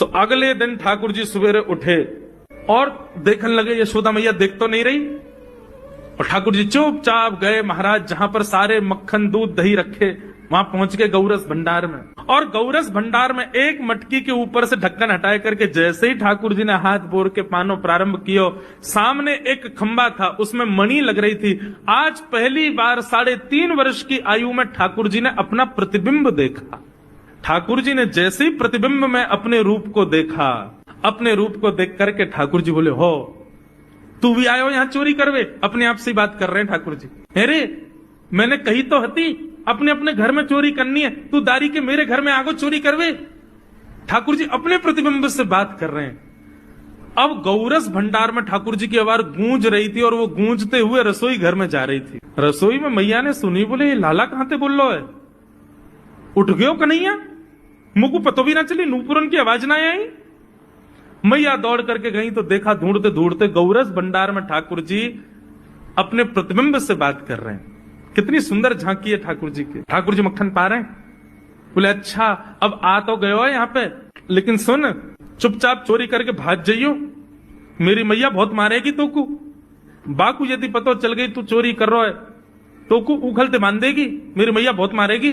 सो अगले दिन ठाकुर जी सवेरे उठे और देखने लगे यशोदा मैया देख तो नहीं रही, और ठाकुर जी चुपचाप गए महाराज जहां पर सारे मक्खन दूध दही रखे, वहां पहुंच के गौरस भंडार में। और गौरस भंडार में एक मटकी के ऊपर से ढक्कन हटाए करके जैसे ही ठाकुर जी ने हाथ बोर के पानो प्रारंभ किया, सामने एक खंबा था, उसमें मणि लग रही थी। आज पहली बार 3.5 वर्ष की आयु में ठाकुर जी ने अपना प्रतिबिंब देखा। ठाकुर जी ने जैसे ही प्रतिबिंब में अपने रूप को देखा, अपने रूप को देख करके ठाकुर जी बोले, हो तू भी आयो यहां चोरी करवे? अपने आप से ही बात कर रहे हैं ठाकुर जी। अरे मैंने कही तो हती अपने अपने घर में चोरी करनी है, तू दारी के मेरे घर में आगो चोरी करवे? ठाकुर जी अपने प्रतिबिंब से बात कर रहे हैं। अब गौरस भंडार में ठाकुर जी की आवाज गूंज रही थी और वो गूंजते हुए रसोई घर में जा रही थी। रसोई में मैया ने सुनी, बोले ये लाला कहां थे बोल लो है, उठ गयो कन्हैया? मुझको पतो भी ना चली, नूपुरन की आवाज ना आई। मैया दौड़ करके गई तो देखा ढूंढते ढूंढते गौरस भंडार में ठाकुर जी अपने प्रतिबिंब से बात कर रहे हैं। कितनी सुंदर झांकी है ठाकुर जी की। ठाकुर जी मक्खन पा रहे हैं। बोले अच्छा अब आ तो गयो है यहाँ पे, लेकिन सुन चुपचाप चोरी करके भाग जाइयो, मेरी मैया बहुत मारेगी तो को। बाकू यदि पतो चल गई तू चोरी कर रहा है तो को उखलते बांध देगी, मेरी मैया बहुत मारेगी।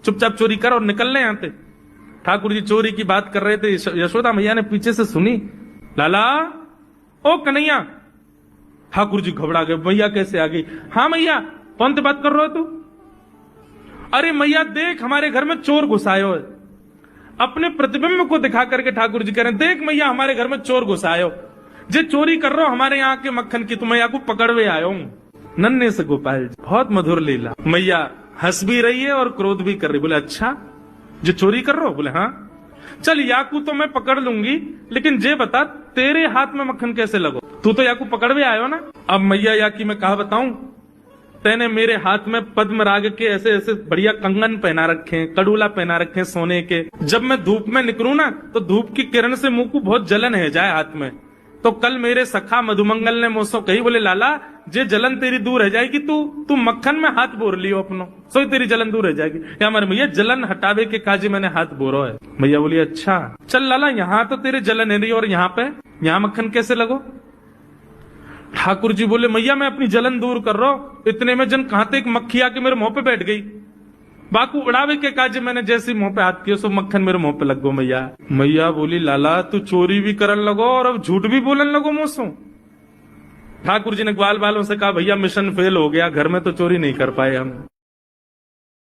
चुपचाप चोरी कर और निकल ले यहाँ से। ठाकुर जी चोरी की बात कर रहे थे, यशोदा मैया ने पीछे से सुनी, लाला ओ कन्हैया। ठाकुर जी घबरा गए, मैया कैसे आ गई? हाँ मैया, कौन से बात कर रहे हो तू? अरे मैया देख हमारे घर में चोर घुसायो है। अपने प्रतिबिंब को दिखा करके ठाकुर जी कह रहे हैं, देख मैया हमारे घर में चोर घुसायो, जे चोरी कर रहे हो हमारे यहाँ के मक्खन की, तो मैया को पकड़वे आयो हूं। नन्हे से गोपाल जी, बहुत मधुर लीला। मैया हंस भी रही है और क्रोध भी कर रही। बोले अच्छा जो चोरी कर रहे हो? बोले हाँ। चल याकू तो मैं पकड़ लूंगी, लेकिन जे बता तेरे हाथ में मक्खन कैसे लगो? तू तो याकू पकड़वे आयो ना। अब मैया याकी मैं कहा बताऊं, तेने मेरे हाथ में पद्म राग के ऐसे ऐसे बढ़िया कंगन पहना रखे हैं, कड़ूला पहना रखे हैं सोने के। जब मैं धूप में निकलूं ना तो धूप की किरण से मुंह को बहुत जलन है जाए हाथ में। तो कल मेरे सखा मधुमंगल ने मुझसे कही, बोले लाला जे जलन तेरी दूर रह जाएगी, तू मक्खन में हाथ बोर लियो अपनो, सो तेरी जलन दूर रह जाएगी। या हमारे मैया जलन हटावे के काजी मैंने हाथ बोरो है। मैया बोली अच्छा चल लाला, यहाँ तो तेरे जलन है नहीं और यहाँ पे यहाँ मक्खन कैसे लगो? ठाकुर जी बोले मैया मैं अपनी जलन दूर कर रहा हूं। इतने में जन कहां तक मक्खी आके मेरे मुंह पे बैठ गई। बाकू उड़ावे के काजे मैंने जैसे मुंह पे हाथ किया सो मक्खन मेरे मुंह पे लग गो। मैया बोली लाला तू चोरी भी करन लगो और अब झूठ भी बोलन लगो मुझसे। ठाकुर जी ने ग्वाल वालों से कहा भैया मिशन फेल हो गया, घर में तो चोरी नहीं कर पाए हम।